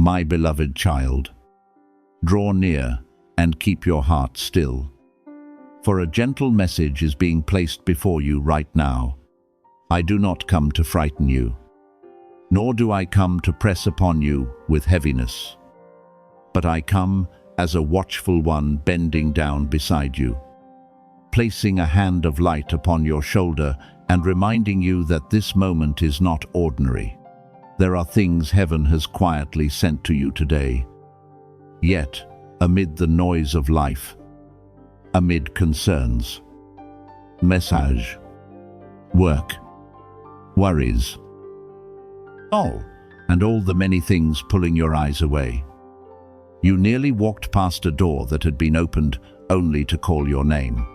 My beloved child, draw near and keep your heart still, for a gentle message is being placed before you right now. I do not come to frighten you, nor do I come to press upon you with heaviness, but I come as a watchful one bending down beside you, placing a hand of light upon your shoulder and reminding you that this moment is not ordinary. There are things heaven has quietly sent to you today. Yet, amid the noise of life, amid concerns, message, work, worries, and all the many things pulling your eyes away, you nearly walked past a door that had been opened only to call your name.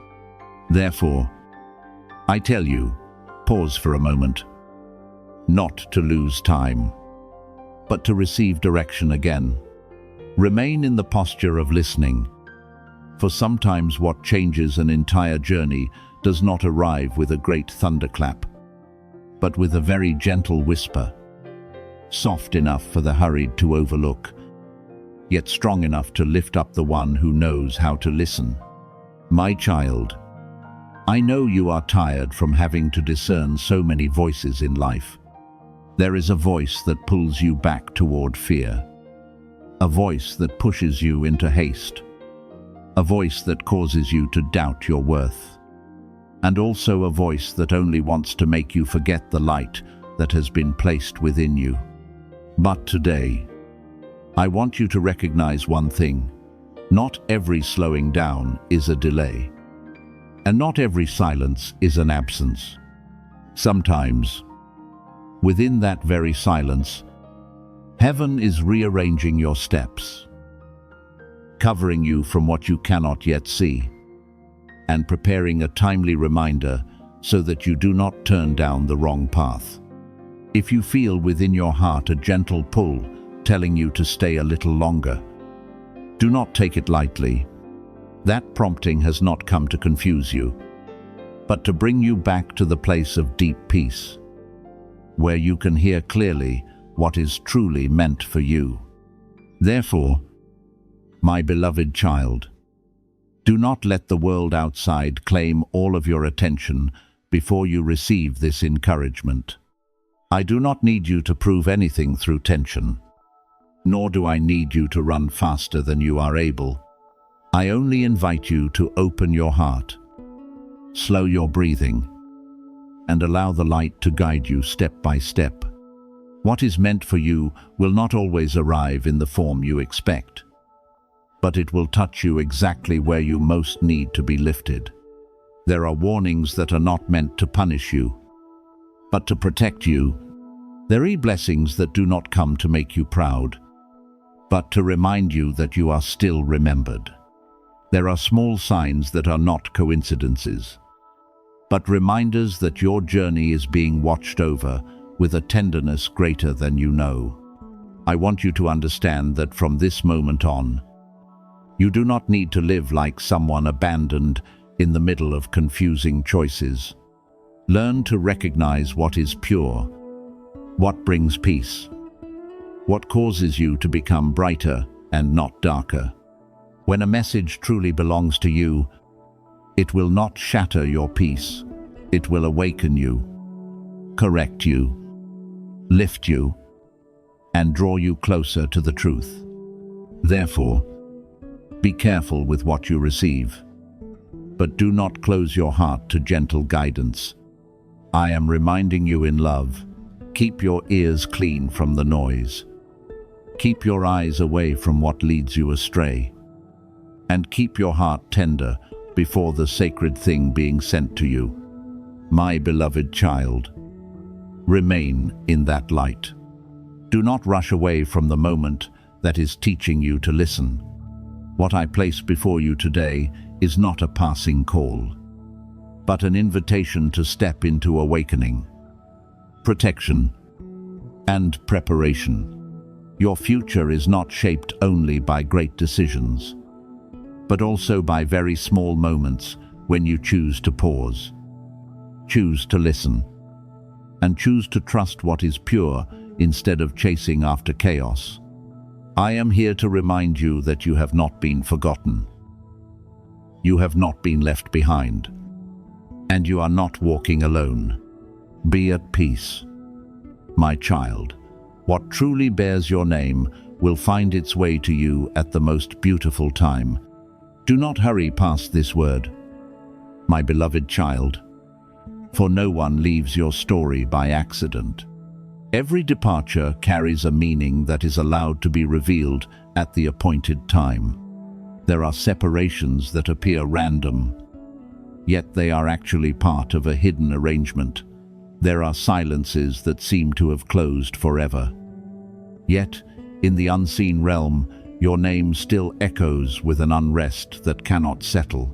Therefore, I tell you, pause for a moment, not to lose time, but to receive direction again. Remain in the posture of listening, for sometimes what changes an entire journey does not arrive with a great thunderclap, but with a very gentle whisper, soft enough for the hurried to overlook, yet strong enough to lift up the one who knows how to listen. My child, I know you are tired from having to discern so many voices in life. There is a voice that pulls you back toward fear, a voice that pushes you into haste, a voice that causes you to doubt your worth, and also a voice that only wants to make you forget the light that has been placed within you. But today, I want you to recognize one thing. Not every slowing down is a delay, and not every silence is an absence. Sometimes, within that very silence, heaven is rearranging your steps, covering you from what you cannot yet see, and preparing a timely reminder so that you do not turn down the wrong path. If you feel within your heart a gentle pull telling you to stay a little longer, do not take it lightly. That prompting has not come to confuse you, but to bring you back to the place of deep peace, where you can hear clearly what is truly meant for you. Therefore, my beloved child, do not let the world outside claim all of your attention before you receive this encouragement. I do not need you to prove anything through tension, nor do I need you to run faster than you are able. I only invite you to open your heart, slow your breathing, and allow the light to guide you step by step. What is meant for you will not always arrive in the form you expect, but it will touch you exactly where you most need to be lifted. There are warnings that are not meant to punish you, but to protect you. There are blessings that do not come to make you proud, but to remind you that you are still remembered. There are small signs that are not coincidences, but reminders that your journey is being watched over with a tenderness greater than you know. I want you to understand that from this moment on, you do not need to live like someone abandoned in the middle of confusing choices. Learn to recognize what is pure, what brings peace, what causes you to become brighter and not darker. When a message truly belongs to you, it will not shatter your peace. It will awaken you, correct you, lift you, and draw you closer to the truth. Therefore, be careful with what you receive, but do not close your heart to gentle guidance. I am reminding you in love, keep your ears clean from the noise. Keep your eyes away from what leads you astray, and keep your heart tender before the sacred thing being sent to you. My beloved child, remain in that light. Do not rush away from the moment that is teaching you to listen. What I place before you today is not a passing call, but an invitation to step into awakening, protection, and preparation. Your future is not shaped only by great decisions, but also by very small moments when you choose to pause, choose to listen, and choose to trust what is pure instead of chasing after chaos. I am here to remind you that you have not been forgotten. You have not been left behind. And you are not walking alone. Be at peace. My child, what truly bears your name will find its way to you at the most beautiful time. Do not hurry past this word, my beloved child, for no one leaves your story by accident. Every departure carries a meaning that is allowed to be revealed at the appointed time. There are separations that appear random, yet they are actually part of a hidden arrangement. There are silences that seem to have closed forever. Yet, in the unseen realm, your name still echoes with an unrest that cannot settle.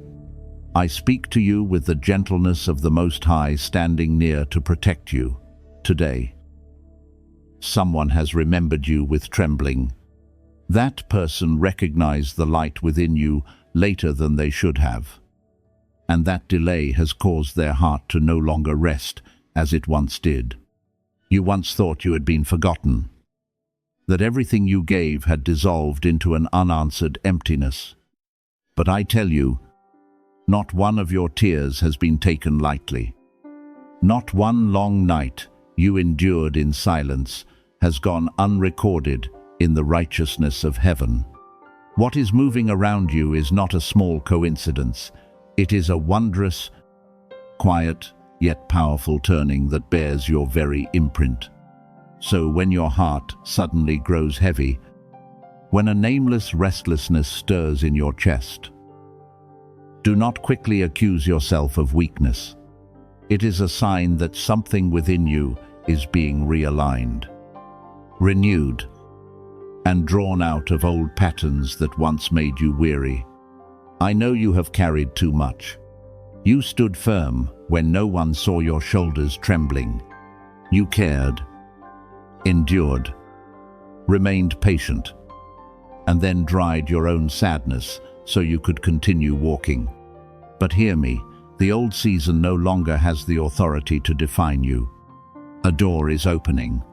I speak to you with the gentleness of the Most High standing near to protect you. Today, someone has remembered you with trembling. That person recognized the light within you later than they should have. And that delay has caused their heart to no longer rest as it once did. You once thought you had been forgotten, that everything you gave had dissolved into an unanswered emptiness. But I tell you, not one of your tears has been taken lightly. Not one long night you endured in silence has gone unrecorded in the righteousness of heaven. What is moving around you is not a small coincidence. It is a wondrous, quiet, yet powerful turning that bears your very imprint. So when your heart suddenly grows heavy, when a nameless restlessness stirs in your chest, do not quickly accuse yourself of weakness. It is a sign that something within you is being realigned, renewed, and drawn out of old patterns that once made you weary. I know you have carried too much. You stood firm when no one saw your shoulders trembling. You cared, endured, remained patient, and then dried your own sadness so you could continue walking. But hear me, the old season no longer has the authority to define you. A door is opening,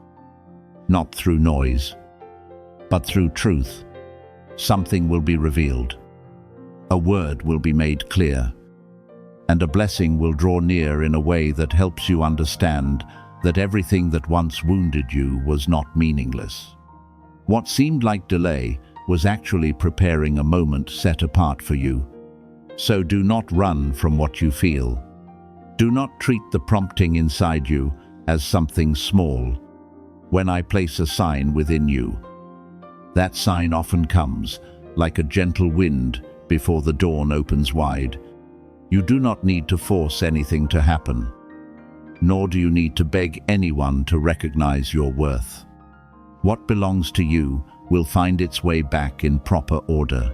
not through noise, but through truth. Something will be revealed. A word will be made clear, and a blessing will draw near in a way that helps you understand that everything that once wounded you was not meaningless. What seemed like delay was actually preparing a moment set apart for you. So do not run from what you feel. Do not treat the prompting inside you as something small. When I place a sign within you, that sign often comes like a gentle wind before the dawn opens wide. You do not need to force anything to happen, nor do you need to beg anyone to recognize your worth. What belongs to you will find its way back in proper order,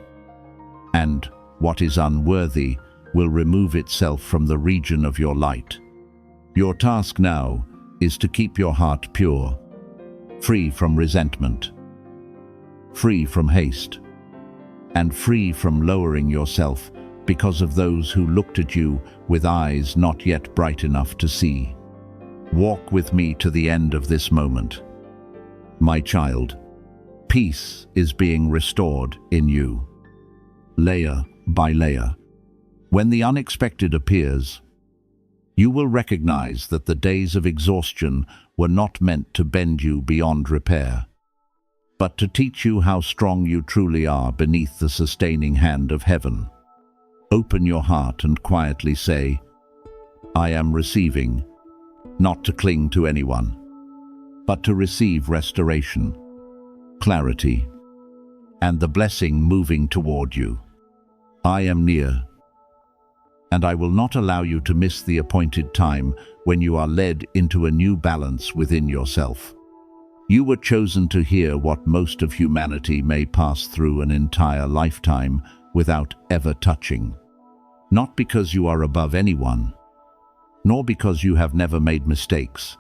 and what is unworthy will remove itself from the region of your light. Your task now is to keep your heart pure, free from resentment, free from haste, and free from lowering yourself because of those who looked at you with eyes not yet bright enough to see. Walk with me to the end of this moment. My child, peace is being restored in you, layer by layer. When the unexpected appears, you will recognize that the days of exhaustion were not meant to bend you beyond repair, but to teach you how strong you truly are beneath the sustaining hand of heaven. Open your heart and quietly say, I am receiving, not to cling to anyone, but to receive restoration, clarity, and the blessing moving toward you. I am near, and I will not allow you to miss the appointed time when you are led into a new balance within yourself. You were chosen to hear what most of humanity may pass through an entire lifetime without ever touching. Not because you are above anyone, nor because you have never made mistakes,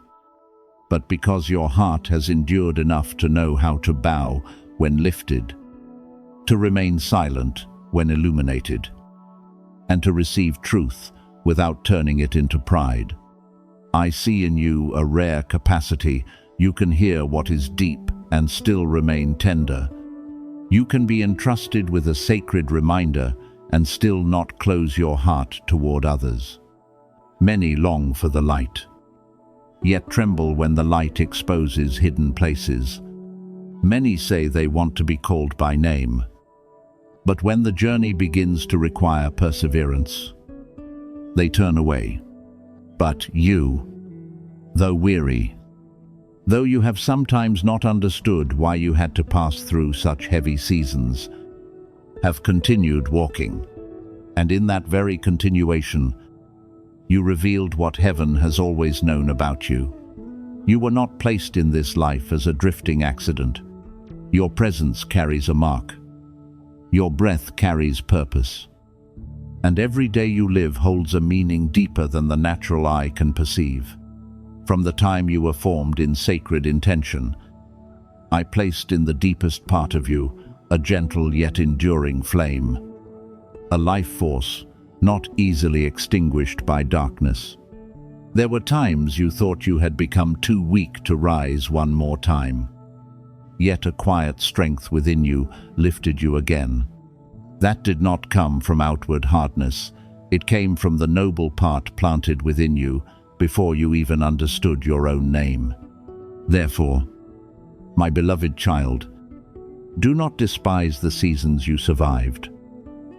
but because your heart has endured enough to know how to bow when lifted, to remain silent when illuminated, and to receive truth without turning it into pride. I see in you a rare capacity. You can hear what is deep and still remain tender. You can be entrusted with a sacred reminder and still not close your heart toward others. Many long for the light, yet tremble when the light exposes hidden places. Many say they want to be called by name, but when the journey begins to require perseverance, they turn away. But you, though weary, though you have sometimes not understood why you had to pass through such heavy seasons, have continued walking, and in that very continuation, you revealed what heaven has always known about you. You were not placed in this life as a drifting accident. Your presence carries a mark. Your breath carries purpose. And every day you live holds a meaning deeper than the natural eye can perceive. From the time you were formed in sacred intention, I placed in the deepest part of you a gentle yet enduring flame, a life force not easily extinguished by darkness. There were times you thought you had become too weak to rise one more time. Yet a quiet strength within you lifted you again. That did not come from outward hardness. It came from the noble part planted within you before you even understood your own name. Therefore, my beloved child, do not despise the seasons you survived.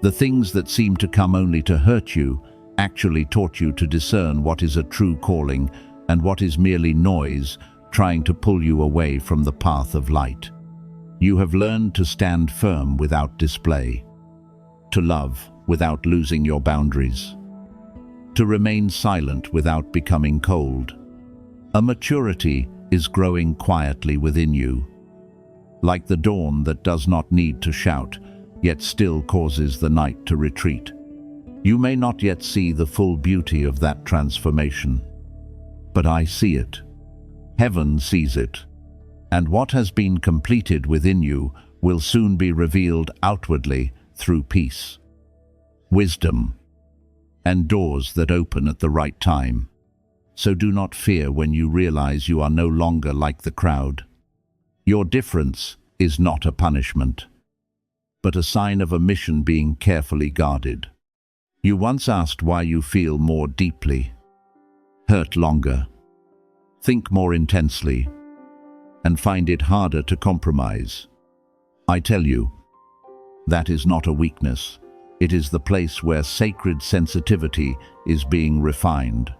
The things that seem to come only to hurt you actually taught you to discern what is a true calling and what is merely noise trying to pull you away from the path of light. You have learned to stand firm without display, to love without losing your boundaries, to remain silent without becoming cold. A maturity is growing quietly within you, like the dawn that does not need to shout, yet still causes the night to retreat. You may not yet see the full beauty of that transformation, but I see it. Heaven sees it, and what has been completed within you will soon be revealed outwardly through peace, wisdom, and doors that open at the right time. So do not fear when you realize you are no longer like the crowd. Your difference is not a punishment, but a sign of a mission being carefully guarded. You once asked why you feel more deeply, hurt longer, think more intensely, and find it harder to compromise. I tell you, that is not a weakness. It is the place where sacred sensitivity is being refined.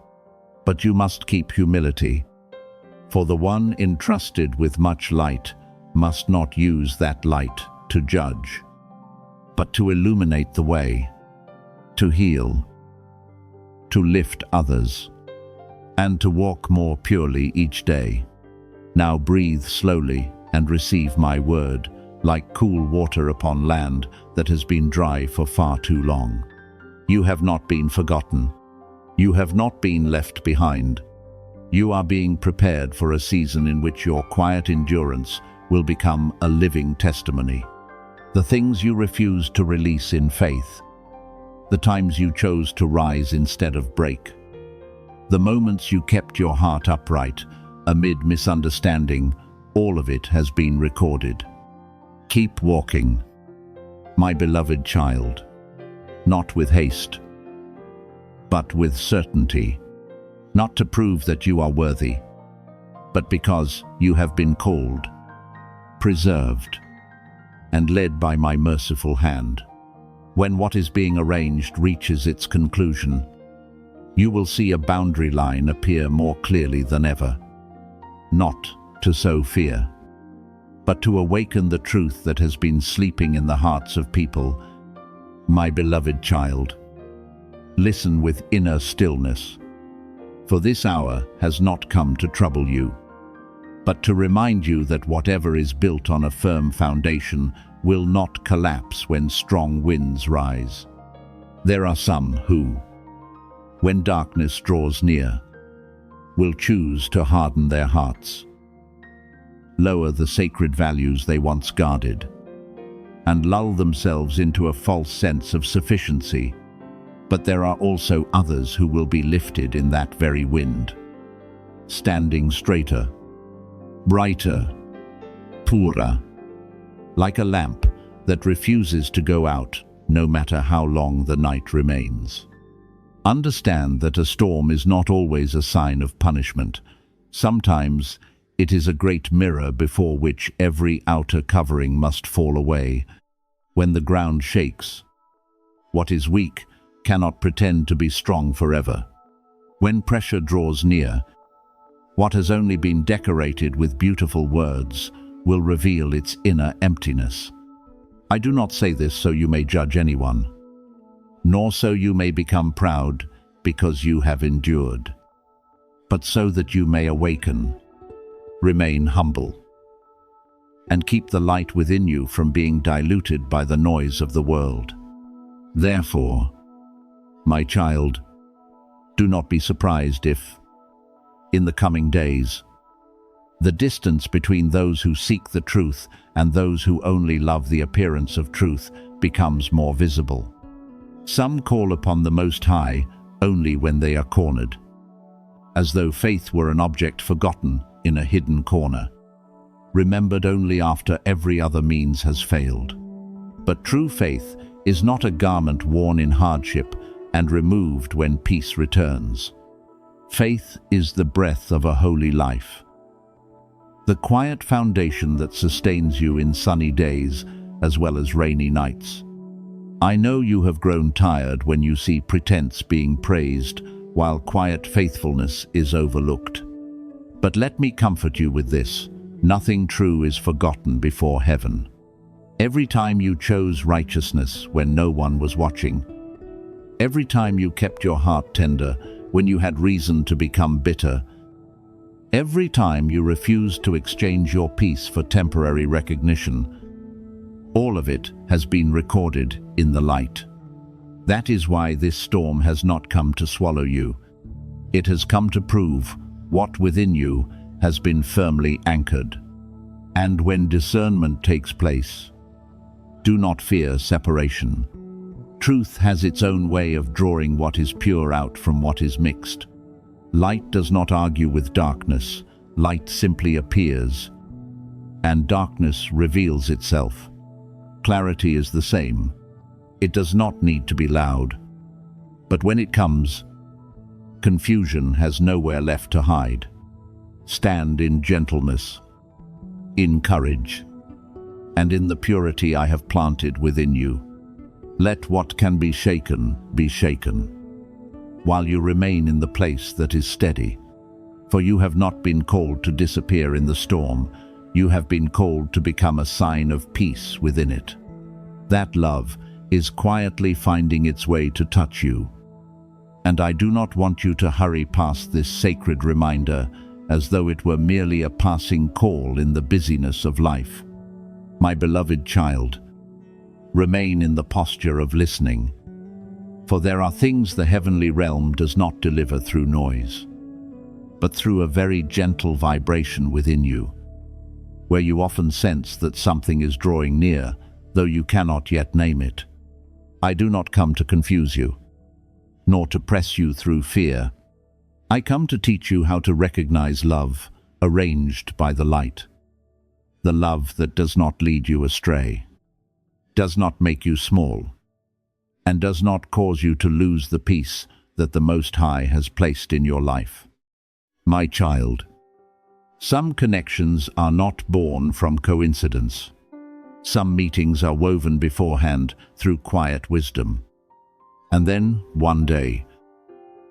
But you must keep humility, for the one entrusted with much light must not use that light to judge, but to illuminate the way, to heal, to lift others, and to walk more purely each day. Now breathe slowly and receive my word, like cool water upon land that has been dry for far too long. You have not been forgotten. You have not been left behind. You are being prepared for a season in which your quiet endurance will become a living testimony. The things you refused to release in faith, the times you chose to rise instead of break, the moments you kept your heart upright amid misunderstanding, all of it has been recorded. Keep walking, my beloved child, not with haste, but with certainty, not to prove that you are worthy, but because you have been called, preserved, and led by my merciful hand. When what is being arranged reaches its conclusion, you will see a boundary line appear more clearly than ever, not to sow fear, but to awaken the truth that has been sleeping in the hearts of people. My beloved child, listen with inner stillness, for this hour has not come to trouble you, but to remind you that whatever is built on a firm foundation will not collapse when strong winds rise. There are some who, when darkness draws near, will choose to harden their hearts, lower the sacred values they once guarded, and lull themselves into a false sense of sufficiency. But there are also others who will be lifted in that very wind, standing straighter, brighter, purer, like a lamp that refuses to go out no matter how long the night remains. Understand that a storm is not always a sign of punishment. Sometimes it is a great mirror before which every outer covering must fall away. When the ground shakes, what is weak cannot pretend to be strong forever. When pressure draws near, what has only been decorated with beautiful words will reveal its inner emptiness. I do not say this so you may judge anyone, nor so you may become proud because you have endured, but so that you may awaken, remain humble, and keep the light within you from being diluted by the noise of the world. Therefore, my child, do not be surprised if, in the coming days, the distance between those who seek the truth and those who only love the appearance of truth becomes more visible. Some call upon the Most High only when they are cornered, as though faith were an object forgotten in a hidden corner, remembered only after every other means has failed. But true faith is not a garment worn in hardship and removed when peace returns. Faith is the breath of a holy life, the quiet foundation that sustains you in sunny days as well as rainy nights. I know you have grown tired when you see pretense being praised while quiet faithfulness is overlooked. But let me comfort you with this: nothing true is forgotten before heaven. Every time you chose righteousness when no one was watching, every time you kept your heart tender when you had reason to become bitter, every time you refused to exchange your peace for temporary recognition, all of it has been recorded in the light. That is why this storm has not come to swallow you. It has come to prove what within you has been firmly anchored. And when discernment takes place, do not fear separation. Truth has its own way of drawing what is pure out from what is mixed. Light does not argue with darkness. Light simply appears, and darkness reveals itself. Clarity is the same. It does not need to be loud. But when it comes, confusion has nowhere left to hide. Stand in gentleness, in courage, and in the purity I have planted within you. Let what can be shaken, while you remain in the place that is steady. For you have not been called to disappear in the storm. You have been called to become a sign of peace within it. That love is quietly finding its way to touch you. And I do not want you to hurry past this sacred reminder as though it were merely a passing call in the busyness of life. My beloved child, remain in the posture of listening, for there are things the heavenly realm does not deliver through noise, but through a very gentle vibration within you, where you often sense that something is drawing near, though you cannot yet name it. I do not come to confuse you, nor to press you through fear. I come to teach you how to recognize love arranged by the light, the love that does not lead you astray, does not make you small, and does not cause you to lose the peace that the Most High has placed in your life. My child, some connections are not born from coincidence. Some meetings are woven beforehand through quiet wisdom. And then, one day,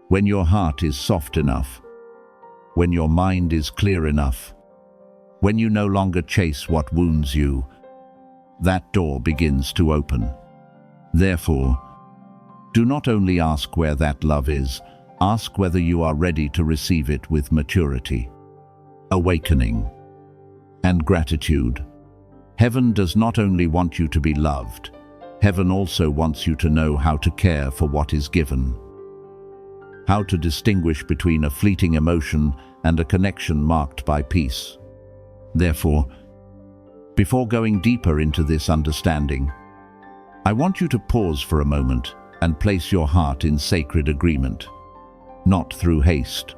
when your heart is soft enough, when your mind is clear enough, when you no longer chase what wounds you, that door begins to open. Therefore, do not only ask where that love is, ask whether you are ready to receive it with maturity, awakening, and gratitude. Heaven does not only want you to be loved, heaven also wants you to know how to care for what is given, how to distinguish between a fleeting emotion and a connection marked by peace. Therefore, before going deeper into this understanding, I want you to pause for a moment and place your heart in sacred agreement, not through haste,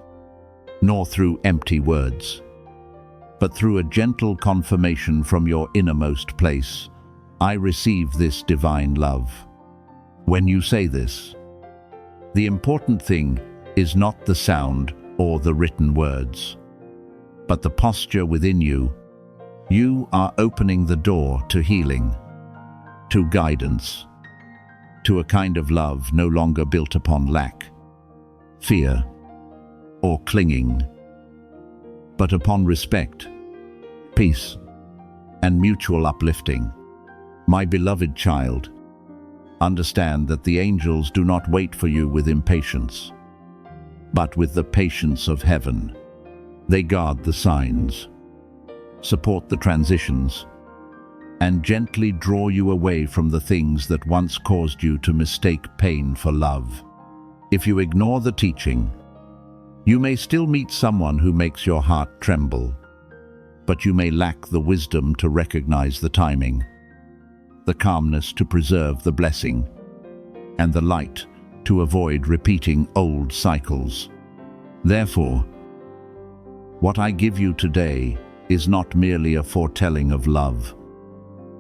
nor through empty words, but through a gentle confirmation from your innermost place. I receive this divine love. When you say this, the important thing is not the sound or the written words, but the posture within you. You are opening the door to healing, to guidance, to a kind of love no longer built upon lack, fear, or clinging, but upon respect, peace, and mutual uplifting. My beloved child, understand that the angels do not wait for you with impatience, but with the patience of heaven. They guard the signs, support the transitions, and gently draw you away from the things that once caused you to mistake pain for love. If you ignore the teaching, you may still meet someone who makes your heart tremble, but you may lack the wisdom to recognize the timing, the calmness to preserve the blessing, and the light to avoid repeating old cycles. Therefore, what I give you today is not merely a foretelling of love,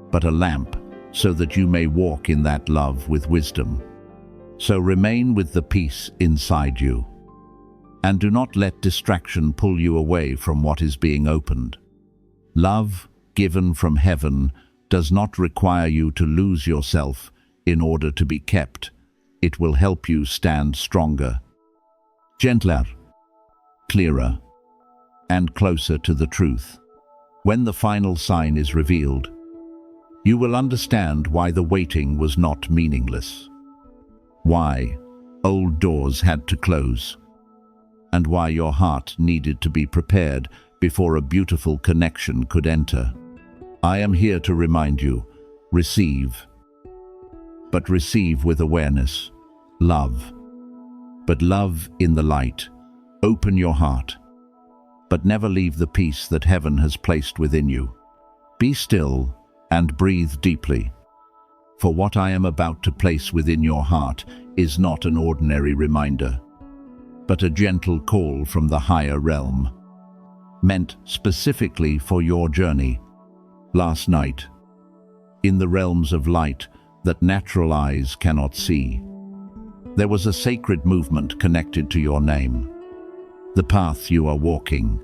but a lamp so that you may walk in that love with wisdom. So remain with the peace inside you, and do not let distraction pull you away from what is being opened. Love given from heaven does not require you to lose yourself in order to be kept. It will help you stand stronger, gentler, clearer, and closer to the truth. When the final sign is revealed, you will understand why the waiting was not meaningless, why old doors had to close, and why your heart needed to be prepared before a beautiful connection could enter. I am here to remind you, receive, but receive with awareness. Love, but love in the light. Open your heart, but never leave the peace that heaven has placed within you. Be still and breathe deeply, for what I am about to place within your heart is not an ordinary reminder, but a gentle call from the higher realm, meant specifically for your journey. Last night, in the realms of light that natural eyes cannot see, there was a sacred movement connected to your name, the path you are walking,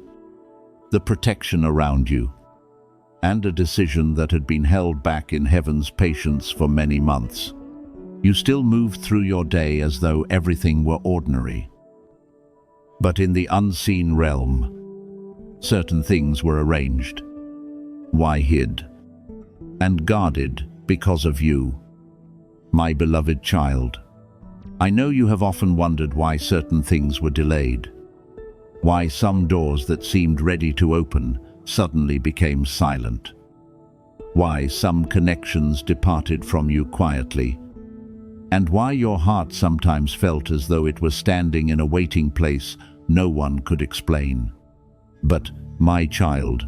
the protection around you, and a decision that had been held back in heaven's patience for many months. You still moved through your day as though everything were ordinary. But in the unseen realm, certain things were arranged, why hid, and guarded because of you, my beloved child. I know you have often wondered why certain things were delayed, why some doors that seemed ready to open suddenly became silent, why some connections departed from you quietly, and why your heart sometimes felt as though it was standing in a waiting place no one could explain. But, my child,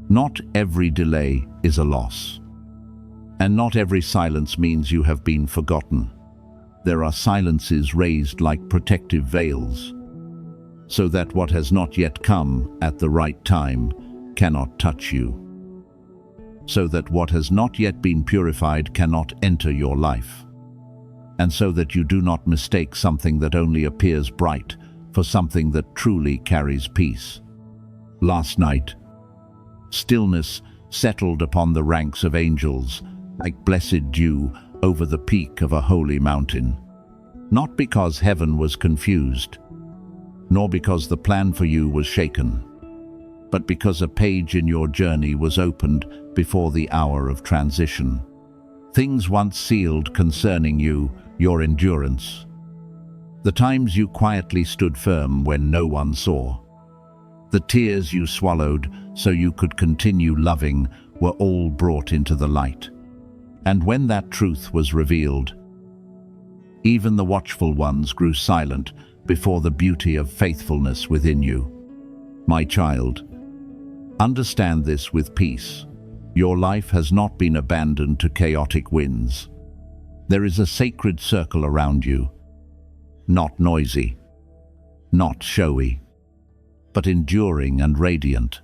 not every delay is a loss, and not every silence means you have been forgotten. There are silences raised like protective veils, so that what has not yet come at the right time cannot touch you, so that what has not yet been purified cannot enter your life, and so that you do not mistake something that only appears bright for something that truly carries peace. Last night, stillness settled upon the ranks of angels like blessed dew over the peak of a holy mountain, not because heaven was confused, nor because the plan for you was shaken, but because a page in your journey was opened before the hour of transition. Things once sealed concerning you, your endurance, the times you quietly stood firm when no one saw, the tears you swallowed so you could continue loving, were all brought into the light. And when that truth was revealed, even the watchful ones grew silent before the beauty of faithfulness within you. My child, understand this with peace. Your life has not been abandoned to chaotic winds. There is a sacred circle around you, not noisy, not showy, but enduring and radiant.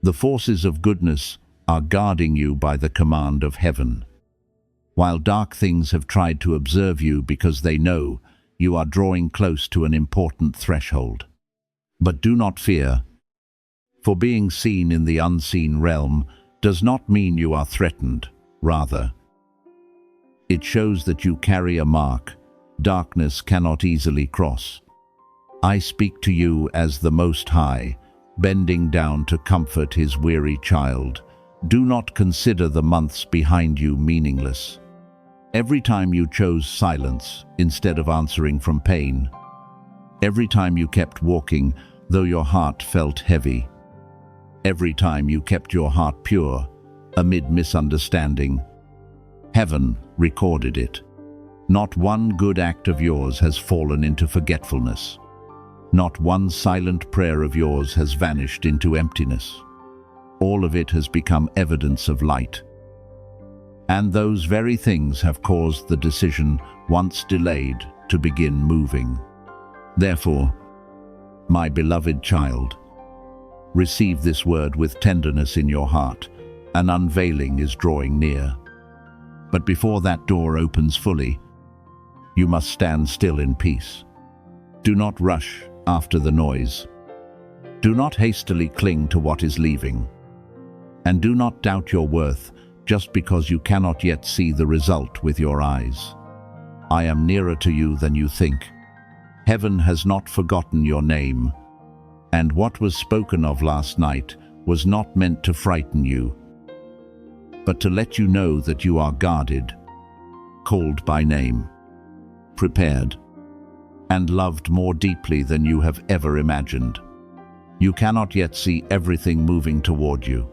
The forces of goodness are guarding you by the command of heaven. While dark things have tried to observe you because they know you are drawing close to an important threshold. But do not fear, for being seen in the unseen realm does not mean you are threatened. Rather, it shows that you carry a mark darkness cannot easily cross. I speak to you as the Most High, bending down to comfort his weary child. Do not consider the months behind you meaningless. Every time you chose silence instead of answering from pain, every time you kept walking though your heart felt heavy, every time you kept your heart pure amid misunderstanding, heaven recorded it. Not one good act of yours has fallen into forgetfulness. Not one silent prayer of yours has vanished into emptiness. All of it has become evidence of light. And those very things have caused the decision, once delayed, to begin moving. Therefore, my beloved child, receive this word with tenderness in your heart. An unveiling is drawing near. But before that door opens fully, you must stand still in peace. Do not rush after the noise. Do not hastily cling to what is leaving. And do not doubt your worth just because you cannot yet see the result with your eyes. I am nearer to you than you think. Heaven has not forgotten your name, and what was spoken of last night was not meant to frighten you, but to let you know that you are guarded, called by name, prepared, and loved more deeply than you have ever imagined. You cannot yet see everything moving toward you,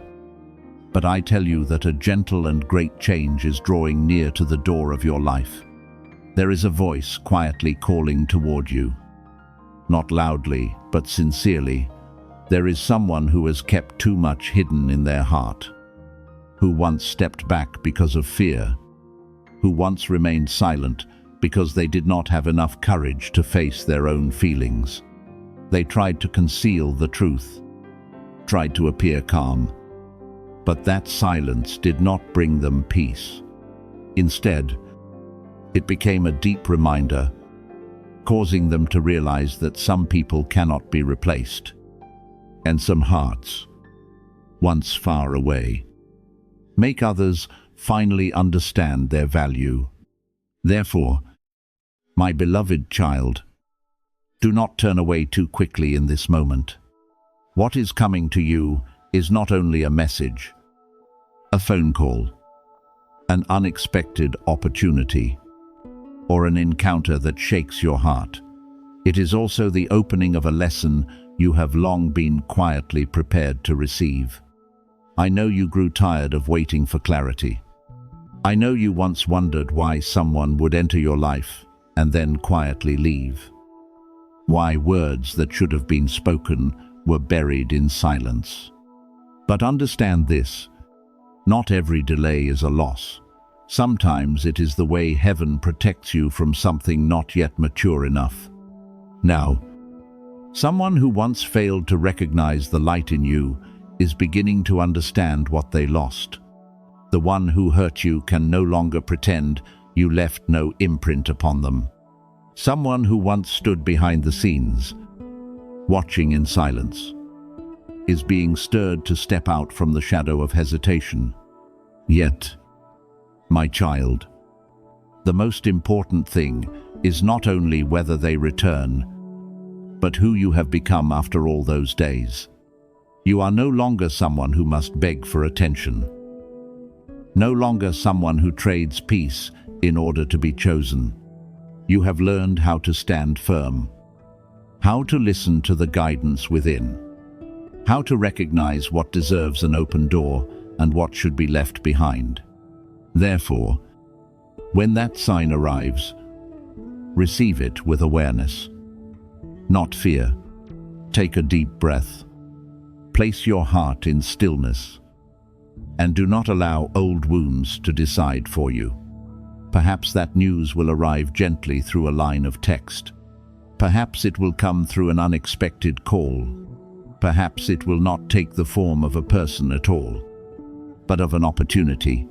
but I tell you that a gentle and great change is drawing near to the door of your life. There is a voice quietly calling toward you. Not loudly, but sincerely. There is someone who has kept too much hidden in their heart, who once stepped back because of fear, who once remained silent because they did not have enough courage to face their own feelings. They tried to conceal the truth, tried to appear calm, but that silence did not bring them peace. Instead, it became a deep reminder, causing them to realize that some people cannot be replaced, and some hearts, once far away, make others finally understand their value. Therefore, my beloved child, do not turn away too quickly in this moment. What is coming to you is not only a message, a phone call, an unexpected opportunity, or an encounter that shakes your heart. It is also the opening of a lesson you have long been quietly prepared to receive. I know you grew tired of waiting for clarity. I know you once wondered why someone would enter your life and then quietly leave. Why words that should have been spoken were buried in silence. But understand this, not every delay is a loss. Sometimes it is the way heaven protects you from something not yet mature enough. Now, someone who once failed to recognize the light in you is beginning to understand what they lost. The one who hurt you can no longer pretend you left no imprint upon them. Someone who once stood behind the scenes, watching in silence, is being stirred to step out from the shadow of hesitation. Yet, my child, the most important thing is not only whether they return, but who you have become after all those days. You are no longer someone who must beg for attention. No longer someone who trades peace in order to be chosen. You have learned how to stand firm, how to listen to the guidance within, how to recognize what deserves an open door and what should be left behind. Therefore, when that sign arrives, receive it with awareness, not fear. Take a deep breath. Place your heart in stillness, and do not allow old wounds to decide for you. Perhaps that news will arrive gently through a line of text. Perhaps it will come through an unexpected call. Perhaps it will not take the form of a person at all. but of an opportunity,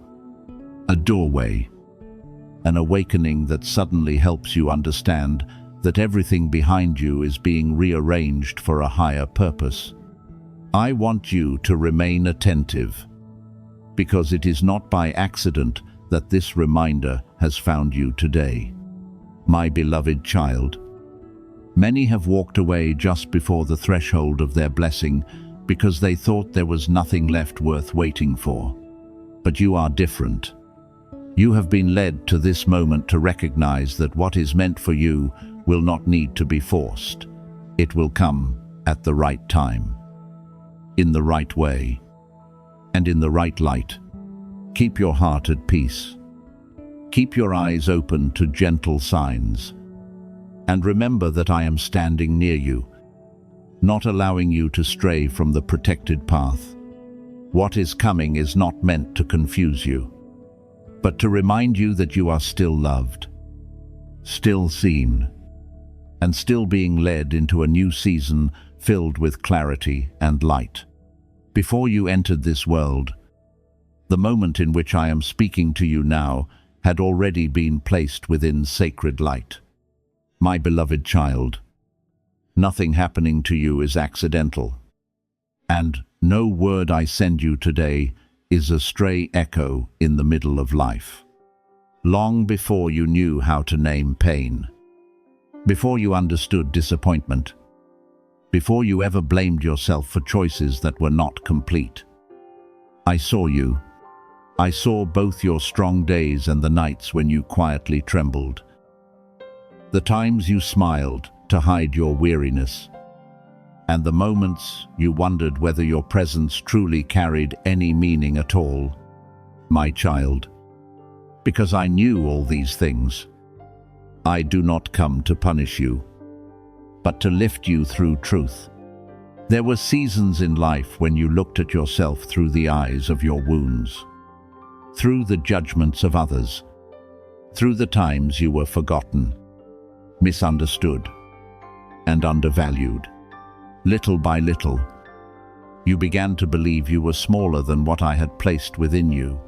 a doorway, an awakening that suddenly helps you understand that everything behind you is being rearranged for a higher purpose. I want you to remain attentive, because it is not by accident that this reminder has found you today. My beloved child, many have walked away just before the threshold of their blessing because they thought there was nothing left worth waiting for. But you are different. You have been led to this moment to recognize that what is meant for you will not need to be forced. It will come at the right time, in the right way, and in the right light. Keep your heart at peace. Keep your eyes open to gentle signs. And remember that I am standing near you, not allowing you to stray from the protected path. What is coming is not meant to confuse you, but to remind you that you are still loved, still seen, and still being led into a new season filled with clarity and light. Before you entered this world, the moment in which I am speaking to you now had already been placed within sacred light. My beloved child, nothing happening to you is accidental, and no word I send you today is a stray echo in the middle of life. Long before you knew how to name pain, before you understood disappointment, before you ever blamed yourself for choices that were not complete, I saw you. I saw both your strong days and the nights when you quietly trembled, the times you smiled to hide your weariness, and the moments you wondered whether your presence truly carried any meaning at all. My child, because I knew all these things, I do not come to punish you, but to lift you through truth. There were seasons in life when you looked at yourself through the eyes of your wounds, through the judgments of others, through the times you were forgotten, misunderstood, and undervalued. Little by little, you began to believe you were smaller than what I had placed within you.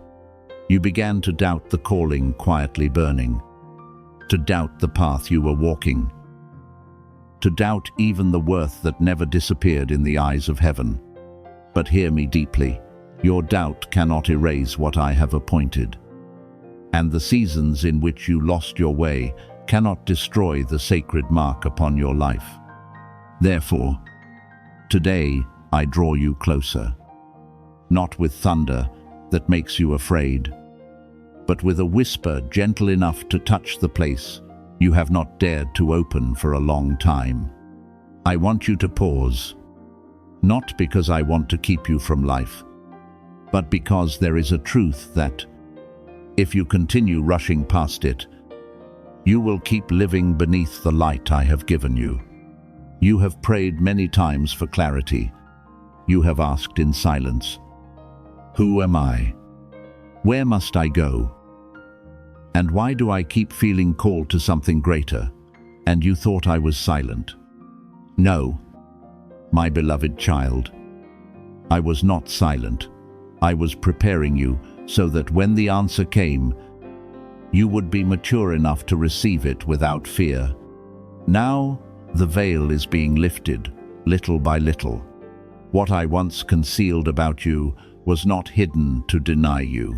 You began to doubt the calling quietly burning, to doubt the path you were walking, to doubt even the worth that never disappeared in the eyes of heaven. But hear me deeply. Your doubt cannot erase what I have appointed, and the seasons in which you lost your way cannot destroy the sacred mark upon your life. Therefore, today I draw you closer, not with thunder that makes you afraid, but with a whisper gentle enough to touch the place you have not dared to open for a long time. I want you to pause, not because I want to keep you from life, but because there is a truth that, if you continue rushing past it, you will keep living beneath the light I have given you. You have prayed many times for clarity. You have asked in silence, "Who am I? Where must I go? And why do I keep feeling called to something greater?" And you thought I was silent. No, my beloved child, I was not silent. I was preparing you so that when the answer came, you would be mature enough to receive it without fear. Now, the veil is being lifted, little by little. What I once concealed about you was not hidden to deny you,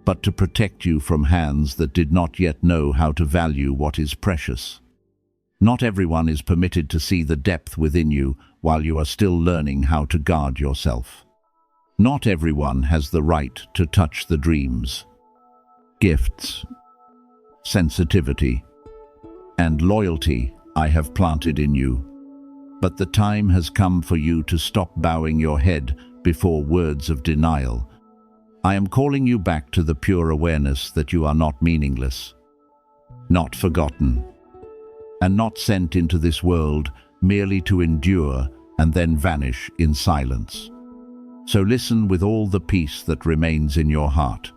but to protect you from hands that did not yet know how to value what is precious. Not everyone is permitted to see the depth within you while you are still learning how to guard yourself. Not everyone has the right to touch the dreams, gifts, sensitivity, and loyalty I have planted in you. But the time has come for you to stop bowing your head before words of denial. I am calling you back to the pure awareness that you are not meaningless, not forgotten, and not sent into this world merely to endure and then vanish in silence. So listen with all the peace that remains in your heart.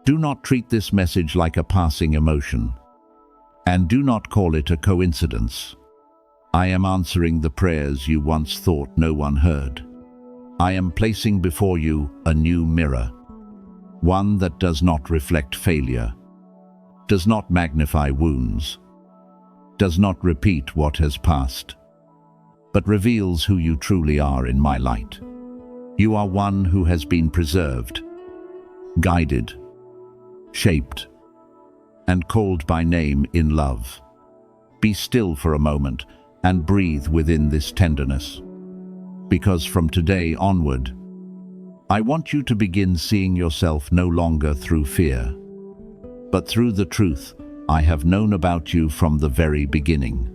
Do not treat this message like a passing emotion, and do not call it a coincidence. I am answering the prayers you once thought no one heard. I am placing before you a new mirror, one that does not reflect failure, does not magnify wounds, does not repeat what has passed, but reveals who you truly are in my light. You are one who has been preserved, guided, shaped, and called by name in love. Be still for a moment and breathe within this tenderness. Because from today onward, I want you to begin seeing yourself no longer through fear, but through the truth I have known about you from the very beginning.